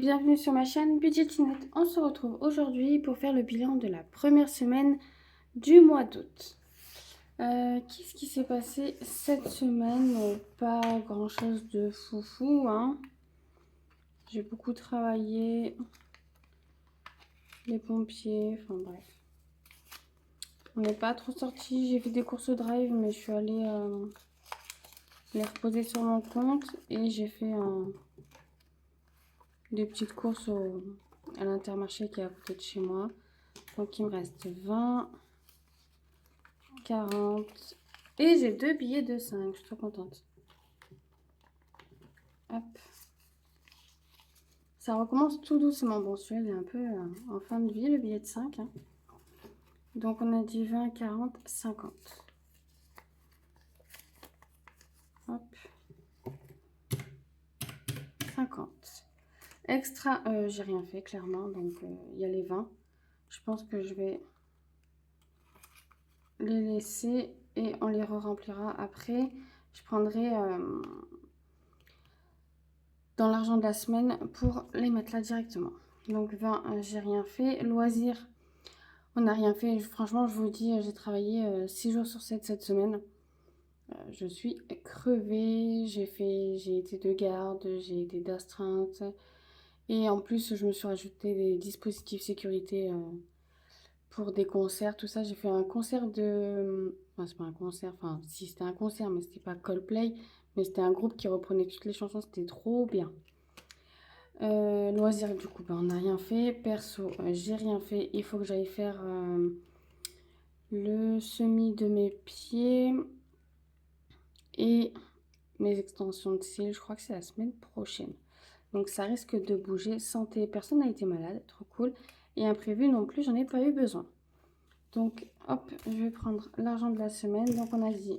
bienvenue sur ma chaîne Budgetinette. On se retrouve aujourd'hui pour faire le bilan de la première semaine du mois d'août. Qu'est-ce qui s'est passé cette semaine? Pas grand chose de foufou, hein. J'ai beaucoup travaillé, les pompiers, enfin bref. On n'est pas trop sorti. J'ai fait des courses au drive, mais je suis allée les reposer sur mon compte et j'ai fait des petites courses à l'Intermarché qui est à côté de chez moi. Donc il me reste 20, 40 et j'ai 2 billets de 5. Je suis trop contente. Hop. Ça recommence tout doucement. Bon, celui-là est un peu en fin de vie, le billet de 5. Hein. Donc on a dit 20, 40, 50. Hop. 50. Extra, j'ai rien fait clairement. Donc il y a les 20. Je pense que je vais les laisser et on les re-remplira après. Je prendrai dans l'argent de la semaine pour les mettre là directement. Donc 20, j'ai rien fait. Loisirs, on n'a rien fait. Franchement, je vous dis, j'ai travaillé 6 jours sur 7 cette semaine. Je suis crevée. J'ai été de garde, j'ai été d'astreinte. Et en plus, je me suis rajouté des dispositifs sécurité pour des concerts, tout ça. J'ai fait un concert de... Enfin, c'est pas un concert, enfin, si c'était un concert, mais c'était pas Coldplay. Mais c'était un groupe qui reprenait toutes les chansons, c'était trop bien. Loisirs, du coup, on n'a rien fait. Perso, j'ai rien fait. Il faut que j'aille faire le semis de mes pieds et mes extensions de cils. Je crois que c'est la semaine prochaine. Donc ça risque de bouger. Santé, personne n'a été malade, trop cool. Et imprévu non plus, j'en ai pas eu besoin. Donc hop, je vais prendre l'argent de la semaine. Donc on a dit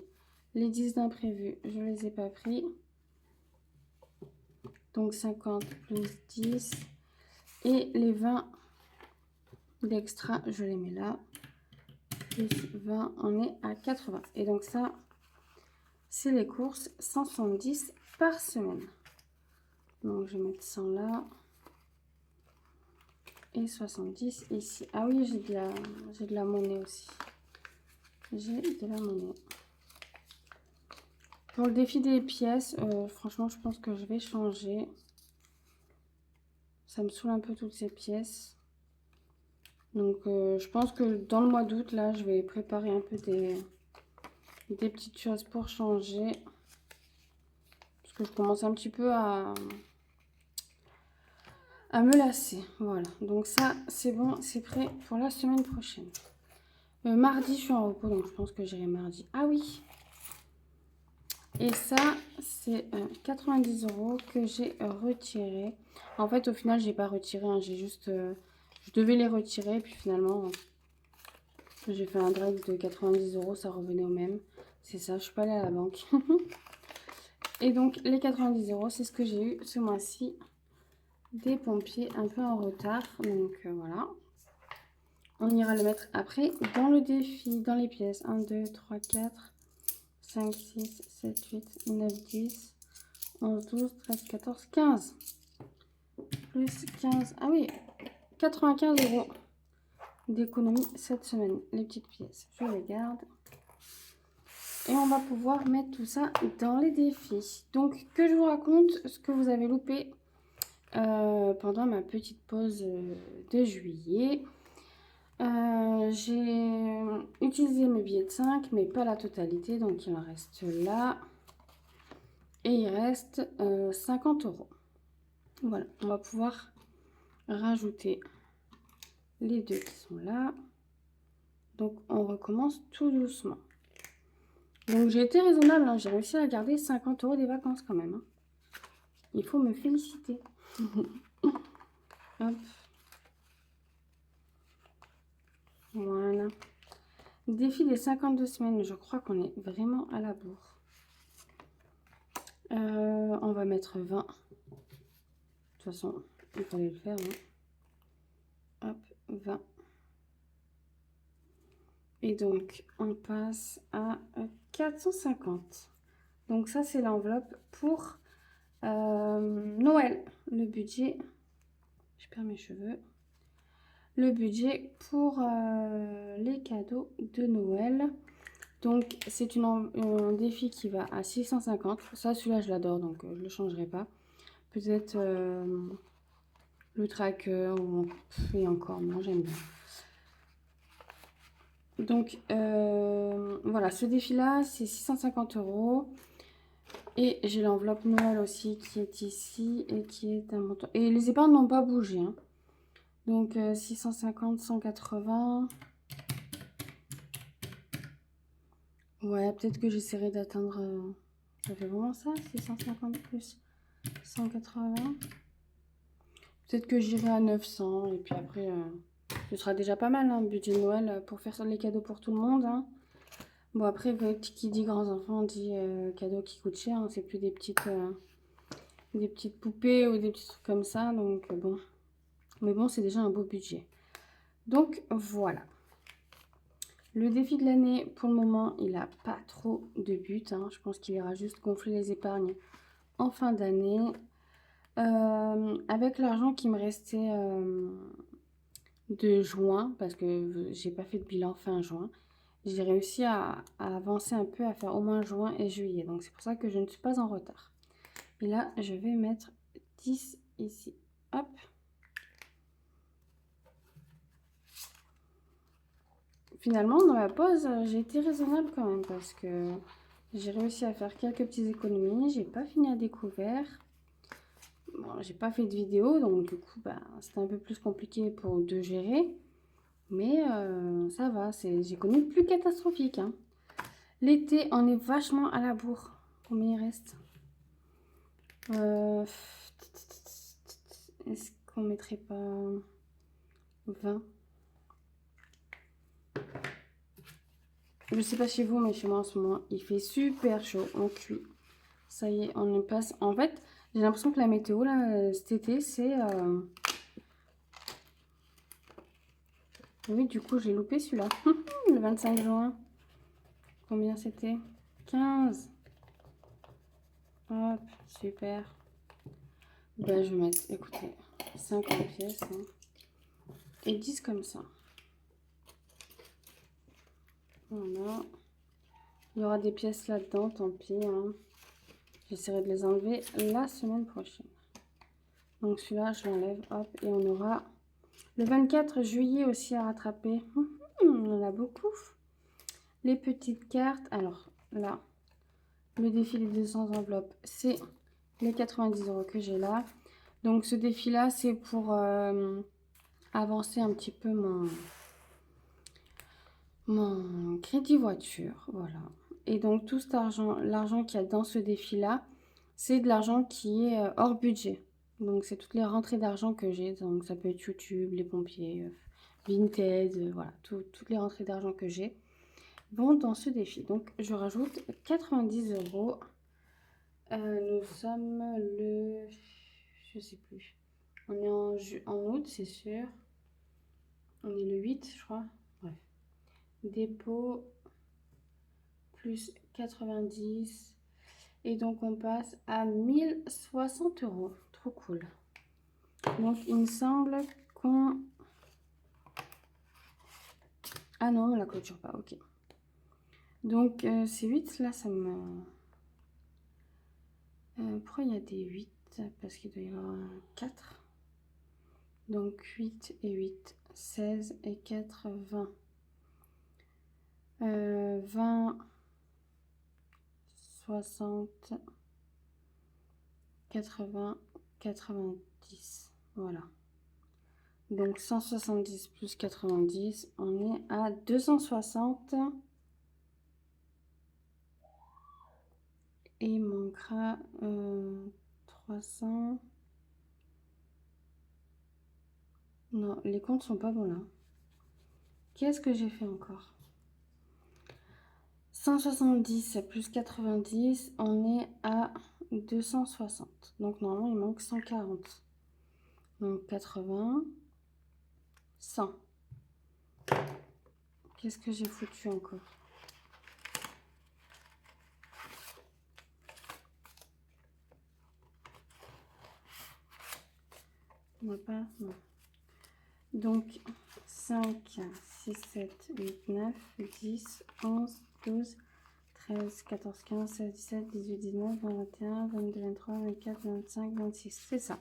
les 10 d'imprévu, je les ai pas pris. Donc 50 plus 10. Et les 20 d'extra, je les mets là. Plus 20, on est à 80. Et donc ça, c'est les courses 170 par semaine. Donc je vais mettre 100 là. Et 70 ici. Ah oui, j'ai de la monnaie aussi. J'ai de la monnaie. Pour le défi des pièces, franchement, je pense que je vais changer. Ça me saoule un peu toutes ces pièces. Donc je pense que dans le mois d'août, là, je vais préparer un peu des petites choses pour changer. Parce que je commence un petit peu à me lasser. Voilà. Donc ça, c'est bon, c'est prêt pour la semaine prochaine. Mardi, je suis en repos, donc je pense que j'irai mardi. Ah oui. Et ça, c'est 90 € que j'ai retiré. En fait, au final, j'ai pas retiré. Hein, j'ai juste... je devais les retirer. Puis finalement, j'ai fait un drive de 90 €. Ça revenait au même. C'est ça, je suis pas allée à la banque. Et donc, les 90 €, c'est ce que j'ai eu ce mois-ci. Des pompiers un peu en retard. Donc, voilà. On ira le mettre après dans le défi, dans les pièces. 1, 2, 3, 4, 5, 6, 7, 8, 9, 10, 11, 12, 13, 14, 15. Plus 15. Ah oui, 95 € d'économie cette semaine. Les petites pièces, je les garde. Et on va pouvoir mettre tout ça dans les défis. Donc, que je vous raconte ce que vous avez loupé pendant ma petite pause de juillet. J'ai utilisé mes billets de 5, mais pas la totalité. Donc, il en reste là. Et il reste 50 €. Voilà, on va pouvoir rajouter les deux qui sont là. Donc, on recommence tout doucement. Donc, j'ai été raisonnable. Hein. J'ai réussi à garder 50 € des vacances quand même. Hein. Il faut me féliciter. Hop. Voilà. Défi des 52 semaines. Je crois qu'on est vraiment à la bourre. On va mettre 20. De toute façon, il fallait le faire. Hein. Hop, 20. Et donc, on passe à 450. Donc ça, c'est l'enveloppe pour Noël. Le budget je perds mes cheveux. Le budget pour les cadeaux de Noël. Donc, c'est un défi qui va à 650. Ça, celui-là, je l'adore, donc je ne le changerai pas. Peut-être le tracker, et encore, moi, j'aime bien. Donc, voilà, ce défi-là, c'est 650 €. Et j'ai l'enveloppe Noël aussi qui est ici et qui est un montant. Et les épargnes n'ont pas bougé, hein. Donc, 650, 180. Ouais, peut-être que j'essaierai d'atteindre... ça fait vraiment ça, 650 plus 180. Peut-être que j'irai à 900 et puis après, ce sera déjà pas mal, hein, budget Noël pour faire les cadeaux pour tout le monde, hein. Bon, après, qui dit grands enfants dit cadeaux qui coûtent cher, hein. C'est plus des petites poupées ou des petits trucs comme ça, donc bon. Mais bon, c'est déjà un beau budget. Donc, voilà. Le défi de l'année, pour le moment, il n'a pas trop de but, hein. Je pense qu'il ira juste gonfler les épargnes en fin d'année. Avec l'argent qui me restait de juin, parce que j'ai pas fait de bilan fin juin, j'ai réussi à avancer un peu, à faire au moins juin et juillet. Donc c'est pour ça que je ne suis pas en retard. Et là, je vais mettre 10 ici. Hop. Finalement, dans la pause, j'ai été raisonnable quand même parce que j'ai réussi à faire quelques petites économies. J'ai pas fini à découvert. Bon, j'ai pas fait de vidéo, donc du coup, bah, c'était un peu plus compliqué de gérer. Mais ça va, j'ai connu plus catastrophique, hein. L'été, on est vachement à la bourre. Combien il reste? Est-ce qu'on mettrait pas 20? Je sais pas chez vous, mais chez moi en ce moment, il fait super chaud. On cuit. Ça y est, on passe. En fait, j'ai l'impression que la météo, là, cet été, c'est... Oui, du coup, j'ai loupé celui-là. Le 25 juin. Combien c'était? 15. Hop, super. Ben, je vais mettre, écoutez, 50 pièces. Hein, et 10 comme ça. Voilà. Il y aura des pièces là-dedans, tant pis, hein. J'essaierai de les enlever la semaine prochaine. Donc celui-là, je l'enlève, hop, et on aura le 24 juillet aussi à rattraper. On en a beaucoup. Les petites cartes. Alors là, le défi des 200 enveloppes, c'est les 90 € que j'ai là. Donc ce défi-là, c'est pour avancer un petit peu mon crédit voiture. Voilà. Et donc tout cet argent, l'argent qu'il y a dans ce défi-là, c'est de l'argent qui est hors budget. Donc c'est toutes les rentrées d'argent que j'ai. Donc ça peut être YouTube, les pompiers, Vinted, voilà. Toutes les rentrées d'argent que j'ai vont dans ce défi. Donc je rajoute 90 €. Nous sommes le... je sais plus. On est en août, c'est sûr. On est le 8, je crois. Bref. Dépôt plus 90. Et donc, on passe à 1060 €. Trop cool. Donc, il me semble qu'on... Ah non, on la clôture pas. Ok. Donc, ces 8 là, ça me... pourquoi il y a des 8? Parce qu'il doit y avoir 4. Donc, 8 et 8, 16 et 4, 20. 20, 60, 80, 90. Voilà. Donc 170 plus 90, on est à 260. Et il manquera 300. Non, les comptes sont pas bons là. Qu'est-ce que j'ai fait encore? 170 plus 90, on est à 260. Donc normalement, il manque 140. Donc 80, 100. Qu'est-ce que j'ai foutu encore? On va pas... Non. Donc, 5, 6, 7, 8, 9, 10, 11, 12, 13, 14, 15, 16, 17, 18, 19, 20, 21, 22, 23, 24, 25, 26. C'est ça.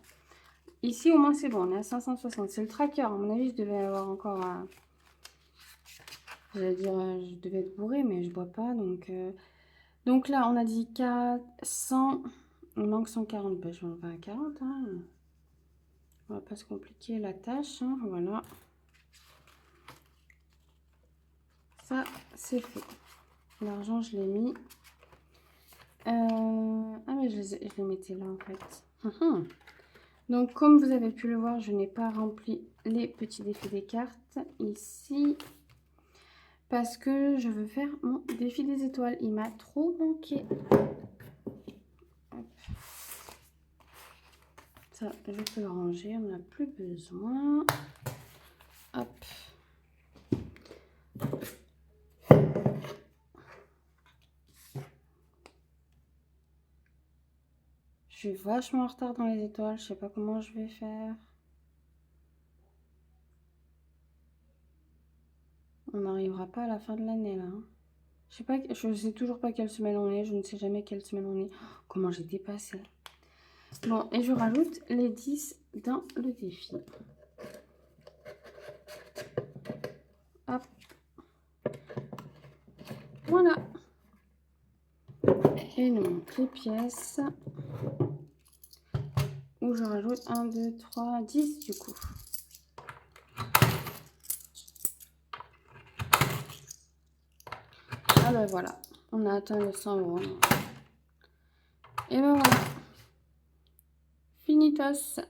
Ici, au moins, c'est bon. On est à 560. C'est le tracker. À mon avis, je devais avoir encore... J'allais dire, je devais être bourrée, mais je bois pas. Donc là, on a dit 400. Il manque 140. Ben, je vais enlever à 40. Hein. On va pas se compliquer la tâche. Hein. Voilà. Ça, c'est fait. L'argent, je l'ai mis. Ah, mais je les mettais là, en fait. Donc, comme vous avez pu le voir, je n'ai pas rempli les petits défis des cartes ici. Parce que je veux faire mon défi des étoiles. Il m'a trop manqué. Hop. Ça, je peux le ranger. On n'a plus besoin. Hop. Je suis vachement en retard dans les étoiles. Je sais pas comment je vais faire. On n'arrivera pas à la fin de l'année là. Je sais toujours pas quelle semaine on est. Je ne sais jamais quelle semaine on est. Comment j'ai dépassé. Bon, et je rajoute les 10 dans le défi. Hop. Voilà. Et nous montre les pièces. Où je rajoute 1, 2, 3, 10 du coup. Ah ben voilà, on a atteint les 100 euros. Et ben voilà. Finitos.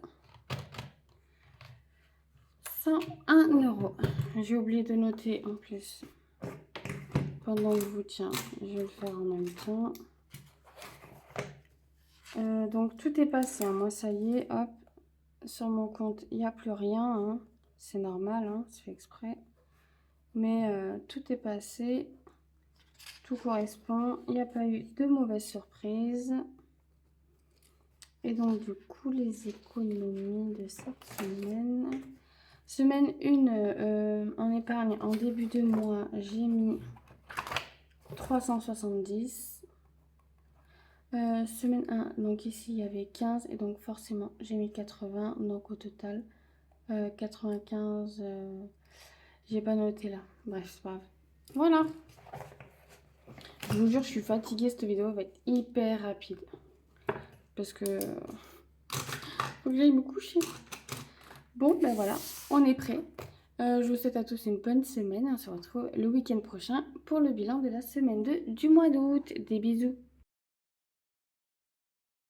101 euros. J'ai oublié de noter en plus. Pendant que je vous tiens, je vais le faire en même temps. Donc tout est passé. Hein. Moi ça y est, hop. Sur mon compte, il n'y a plus rien. Hein. C'est normal, hein, c'est fait exprès. Mais tout est passé. Tout correspond. Il n'y a pas eu de mauvaises surprises. Et donc, du coup, les économies de cette semaine. Semaine 1, en épargne, en début de mois, j'ai mis 370. Semaine 1, donc ici, il y avait 15. Et donc, forcément, j'ai mis 80. Donc, au total, 95. J'ai pas noté là. Bref, c'est pas grave. Voilà. Je vous jure, je suis fatiguée. Cette vidéo va être hyper rapide. Parce que faut que j'aille me coucher. Bon, ben voilà, on est prêt. Je vous souhaite à tous une bonne semaine. On se retrouve le week-end prochain pour le bilan de la semaine 2 du mois d'août. Des bisous.